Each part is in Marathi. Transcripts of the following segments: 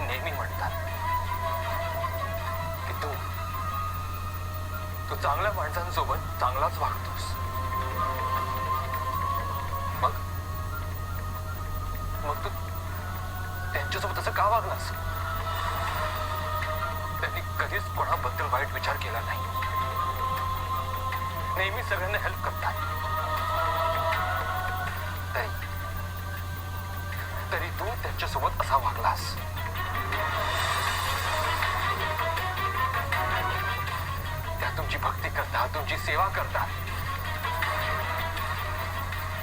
नेहमी म्हणतात की तू चांगल्या माणसांसोबत चांगलाच वागतोस. मग तू त्यांच्यासोबत असं का वागलास? त्यांनी कधीच कोणाबद्दल वाईट विचार केला नाही. नेहमी सगळ्यांना हेल्प करतात. तरी तू त्यांच्यासोबत असा वागलास. त्या तुमची भक्ती करतात, तुमची सेवा करतात.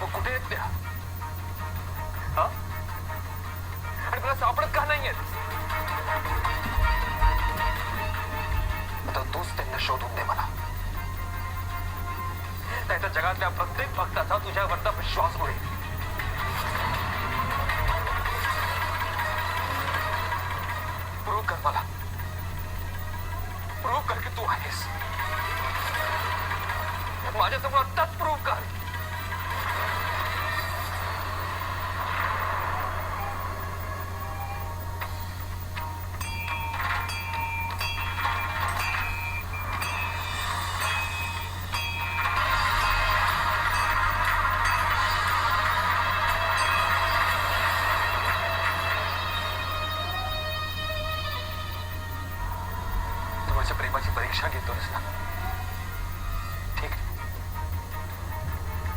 मग कुठे आहेत त्या? आणि मला सापडत का नाहीयेत? आता तूच त्यांना शोधून दे मला. नाही तर जगातल्या प्रत्येक भक्ताचा तुझ्यावरचा विश्वास होईल. प्रूव्ह कर मला. प्रूव्ह कर की तू आहेस. माझ्यासमोर आत्ताच प्रूव्ह कर. प्रेमाची परीक्षा घेतोस ना? ठीक आहे,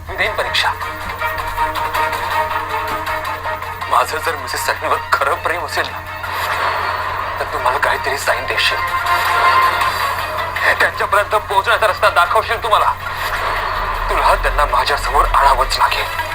मी देईन परीक्षा. माझं जर मिसेस सॅटनवर खरं प्रेम असेल ना, तर तू मला काहीतरी साईन देशील. त्यांच्यापर्यंत पोहोचण्याचा रस्ता दाखवशील. तुला त्यांना माझ्यासमोर आणावंच लागेल.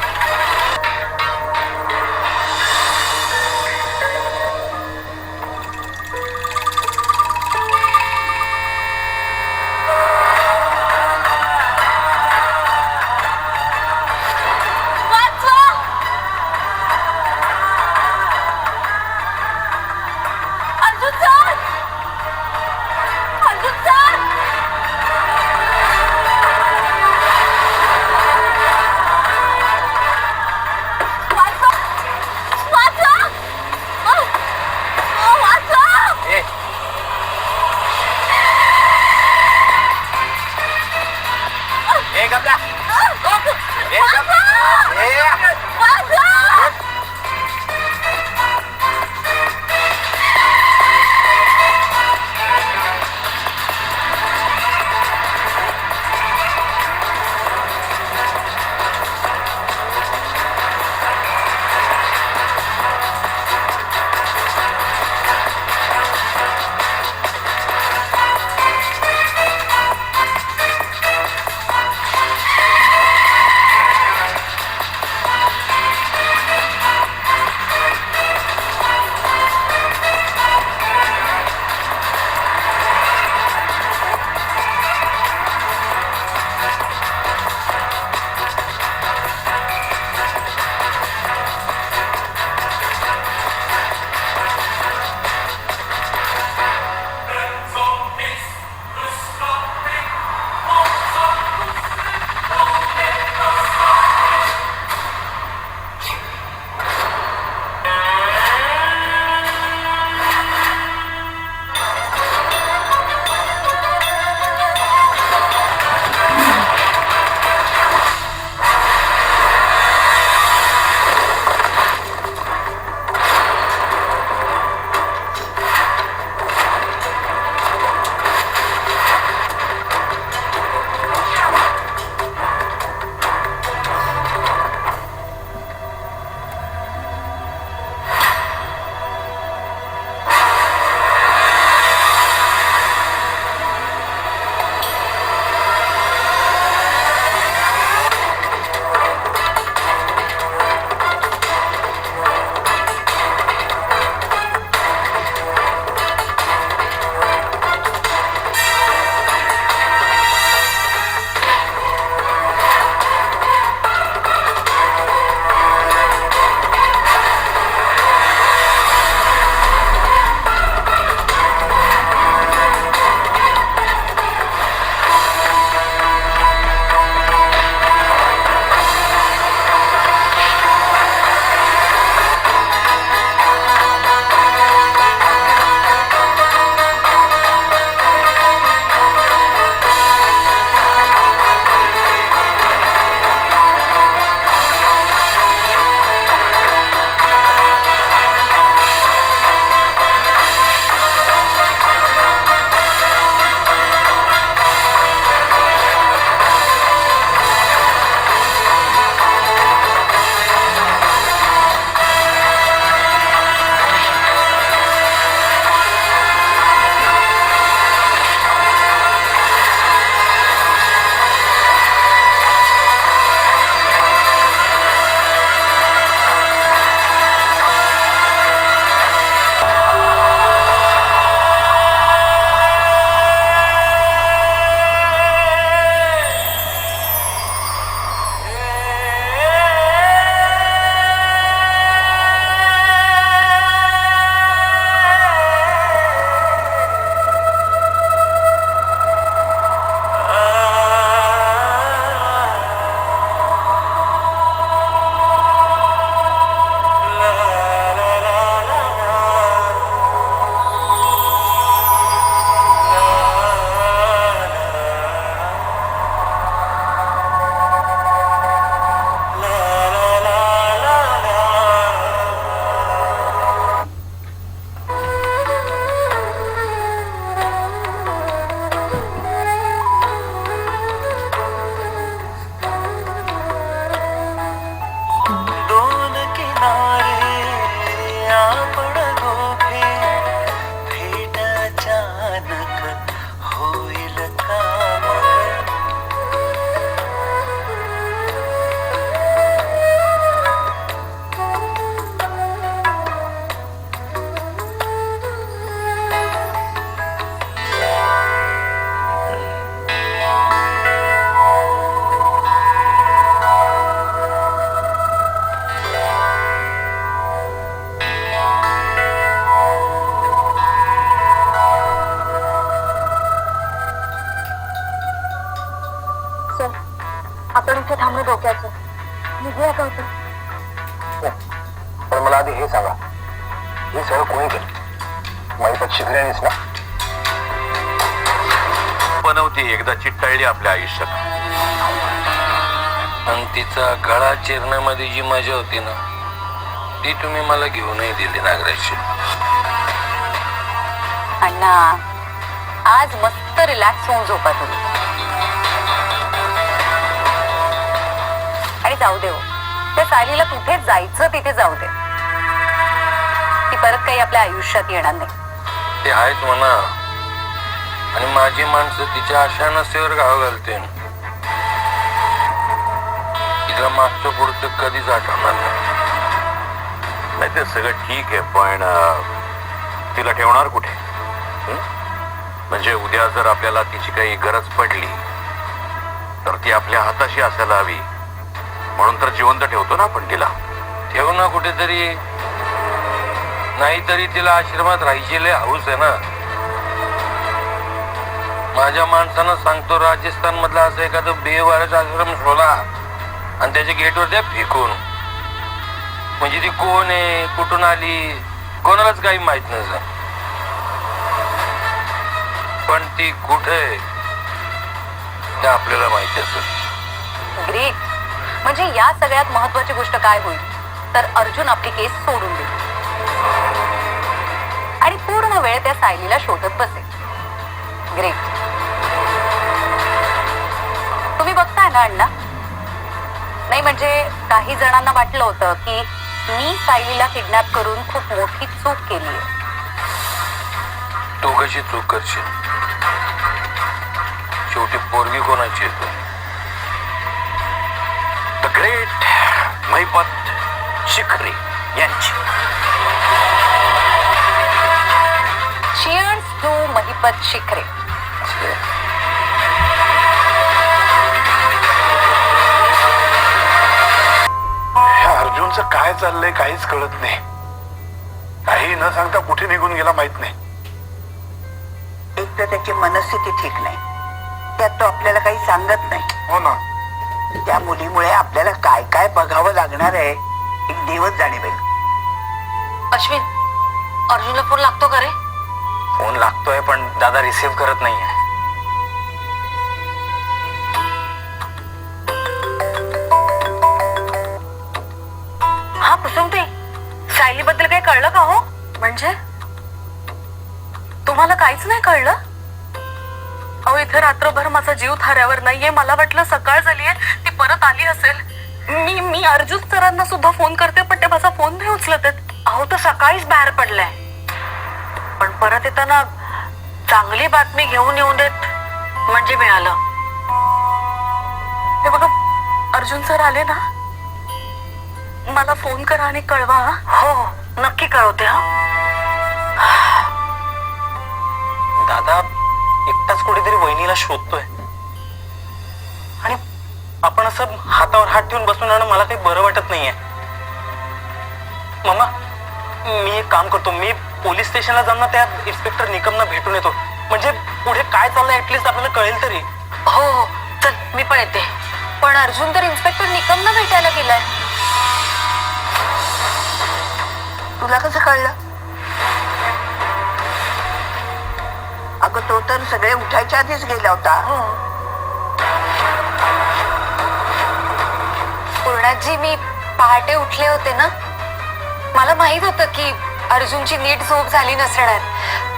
आपण इथे थांबणं डोक्याचं. निघूया का होतं? पण मला आधी हे सांगा, हे सगळं कोणी केलं? माहिती शिकण्यानेच ना? बनवती एकदा चिट्टाळली आपल्या आयुष्यात, आणि तिचा गळा चिरण्यामध्ये जी मजा होती ना, ती तुम्ही मला घेऊनही दिली नागराजची. अण्णा, आज मस्त रिलॅक्स होऊन झोपा तुम्ही. आणि जाऊ दे हो, त्या सायलीला कुठे जायचं तिथे जाऊ दे. ती परत काही आपल्या आयुष्यात येणार नाही. ते आहेच म्हणा, आणि माझी माणसं तिच्या आशा नसेवर गाव घालते. तिला मागचं पुढचं कधीच आठवणार नाही. ते सगळं ठीक आहे, पण तिला ठेवणार कुठे? म्हणजे उद्या जर आपल्याला तिची काही गरज पडली तर ती आपल्या हाताशी असायला हवी, म्हणून तर जिवंत ठेवतो ना आपण तिला. ठेव ना कुठेतरी, नाहीतरी तिला आश्रमात राहायची लय हौस आहे ना. माझ्या माणसानं सांगतो, राजस्थान मधला असं एखादं बेवारस आश्रम शोधा आणि त्याच्या गेटवर द्या फेकून. म्हणजे ती कोण आहे, कुठून आली, कोणालाच काही माहित नसतं. पण ती कुठे ते आपल्याला माहिती असेल. ग्रेट. म्हणजे या सगळ्यात महत्वाची गोष्ट काय होईल तर अर्जुन आपली केस सोडून देईल आणि पूर्ण वेळ त्या सायलीला शोधत बसेल. ग्रेट. तुम्ही बघताय ना अण्णा? नाही म्हणजे काही जणांना वाटलं होतं की मी सायलीला किडनॅप करून खूप मोठी चूक केली आहे. तू कशी चूक करशील? शेवटी पोरगी कोणाची आहे? द ग्रेट महिपत शिखरे यांची. चिअर्स टू महिपत शिखरे. अर्जुनचं काय चाललंय काहीच कळत नाही. काही न सांगता कुठे निघून गेला माहित नाही. एक तर त्याची मनस्थिती ठीक नाही, त्यात तो आपल्याला काही सांगत नाही. हो ना. त्या मुलीमुळे आपल्याला काय काय बघावं लागणार आहे एक देवच जाणे बाई. अश्विन, अर्जुनला फोन लागतो का रे? फोन लागतोय पण दादा रिसीव्ह करत नाहीये. हा कुसुमते, सायली बद्दल काही कळलं का हो? म्हणजे तुम्हाला काहीच नाही कळलं? अहो इथे रात्रभर माझा जीव थाऱ्यावर नाहीये. मला वाटलं सकाळ झालीये, ती परत आली असेल. मी अर्जुन सरांना सुद्धा फोन करते पण ते माझा फोन नाही उचलत आहेत. अहो तो सकाळीच बाहेर पडलाय, पण परत येताना चांगली बातमी घेऊन येऊन देत म्हणजे मिळालं. हे बघा, अर्जुन सर आले ना, मला फोन करा आणि कळवा. हो नक्की कळवते. दादा एकटाच कुठेतरी वहिनीला शोधतोय आणि आपण असं हातावर हात ठेवून बसून राहणं मला काही बरं वाटत नाहीये. मम्मा, मी एक काम करतो, मी पोलीस स्टेशनला जाऊन ना त्या इन्स्पेक्टर निकमना भेटून येतो. म्हणजे पुढे काय चाललंय ऍटलीस्ट आपल्याला कळेल तरी. हो हो चल, मी पण येते. पण अर्जुन तर इन्स्पेक्टर निकमना भेटायला गेलाय. तुला कसं कळलं? अगं तो तर सगळे उठायच्या आधीच गेला होता. पूर्णाजी, मी पहाटे उठले होते ना, मला माहित होतं की अर्जुनची नीट झोप झाली नसणार,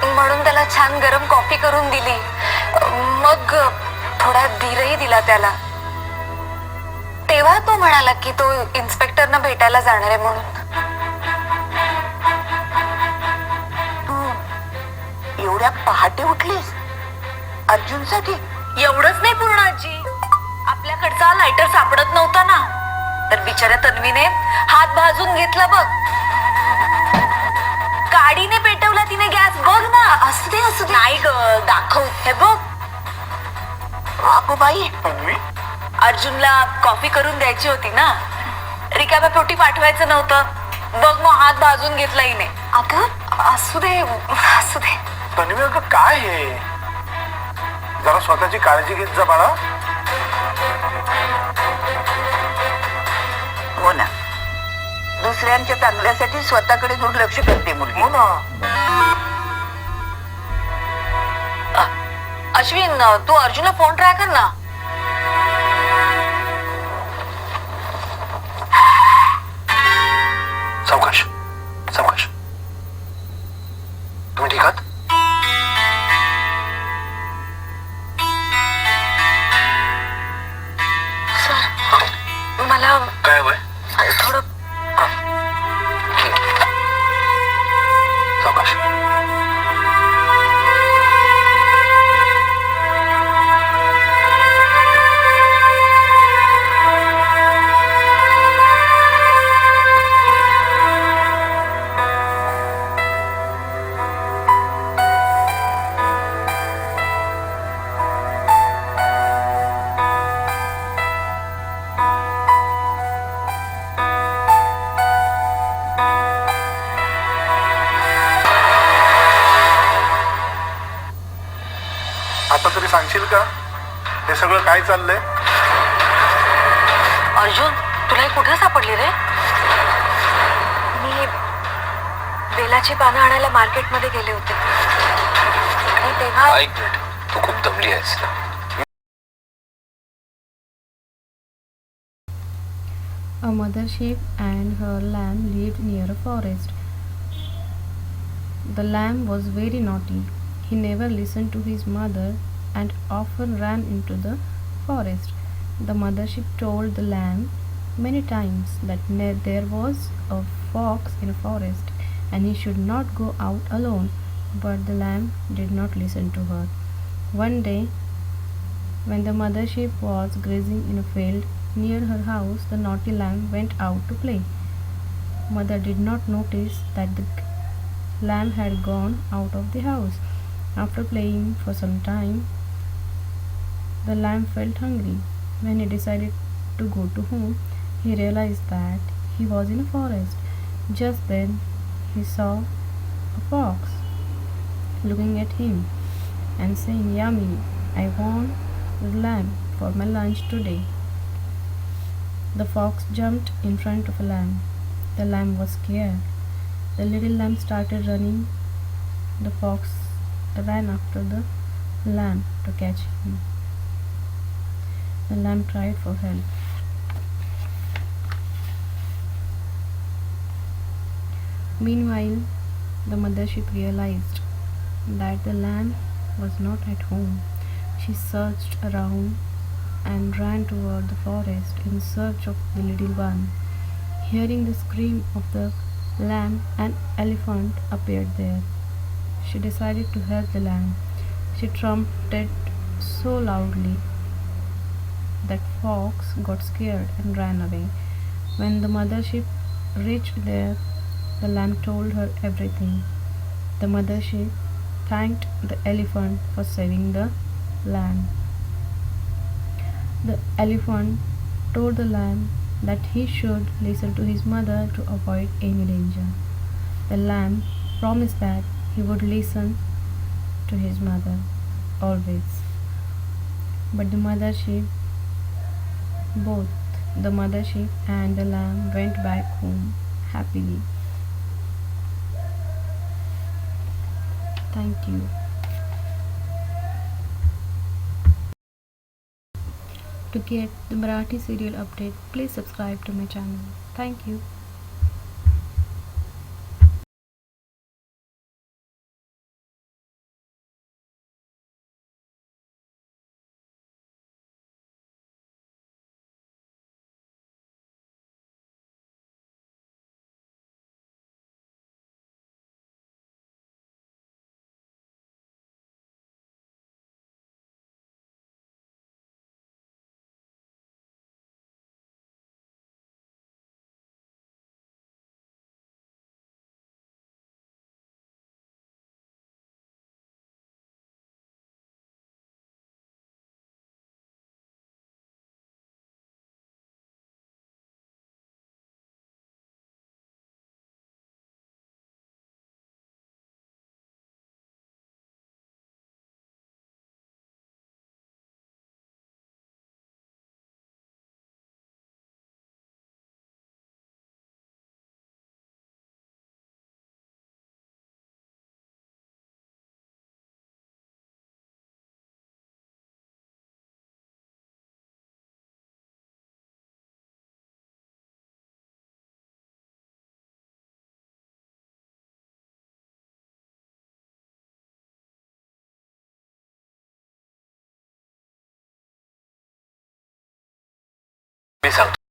म्हणून त्याला छान गरम कॉफी करून दिली. मग थोडा धीरही दिला त्याला. तेव्हा तो म्हणाला की तो इन्स्पेक्टरना भेटायला जाणार आहे म्हणून. तू एवढ्या पहाटे उठलीस अर्जुनसाठी? एवढंच नाही पूर्णाजी, आपल्याकडचा लायटर सापडत नव्हता ना, तर बिचाऱ्या तन्वीने हात भाजून घेतला बघ. गाडीने पेटवला तिने गॅस. बघ ना. असू दे असू दे. नाही ग, दाखव. हे बघ. अगो बाई, अर्जुनला कॉफी करून द्यायची होती ना, रिकाम्या पोटी पाठवायचं नव्हतं. बघ मग हात भाजून घेतला हिने. अगं असू दे असू दे. तन्वी अगं काय हे, जरा स्वतःची काळजी घेत जा बाळा. दुसऱ्यांच्या चांगल्यासाठी स्वतःकडे दुर्लक्ष करते मुलगी. हो ना. अश्विन तू अर्जुनला फोन ट्राय कर ना. सावकाश सावकाश. तुम्ही ठीक आहात? सर मला काय वय थोडं सावकाश. आता तरी सांगशील का हे सगळं काय चाललंय? अर्जुन तुला हे कुठे सापडली रे? मी बेलाची पानं आणायला मार्केटमध्ये गेले होते आणि तेव्हा ऐक मिनिट, तू खूप दमली आहेस ना. A mother sheep and her lamb lived near a forest. The lamb was very naughty. He never listened to his mother and often ran into the forest. The mother sheep told the lamb many times that there was a fox in a forest and he should not go out alone, but the lamb did not listen to her. One day, when the mother sheep was grazing in a field near her house, the naughty lamb went out to play. Mother did not notice that the lamb had gone out of the house. After playing for some time, the lamb felt hungry. When he decided to go to home, he realized that he was in a forest. Just then, he saw a fox looking at him and saying, "Yummy, I want the lamb for my lunch today." The fox jumped in front of a lamb. The lamb was scared. The little lamb started running. The fox ran after the lamb to catch him. The lamb cried for help. Meanwhile, the mother sheep realized that the lamb was not at home. She searched around and ran toward the forest in search of the little one. Hearing the scream of the lamb, an elephant appeared there. She decided to help the lamb. She trumpeted so loudly that Fox got scared and ran away. When the mother sheep reached there, the lamb told her everything. The mother sheep thanked the elephant for saving the lamb. The elephant told the lamb that he should listen to his mother to avoid any danger. The lamb promised that he would listen to his mother always. But both the mother sheep and the lamb went back home happily. Thank you. To get the Marathi serial update, please subscribe to my channel. Thank you. मी सांगतो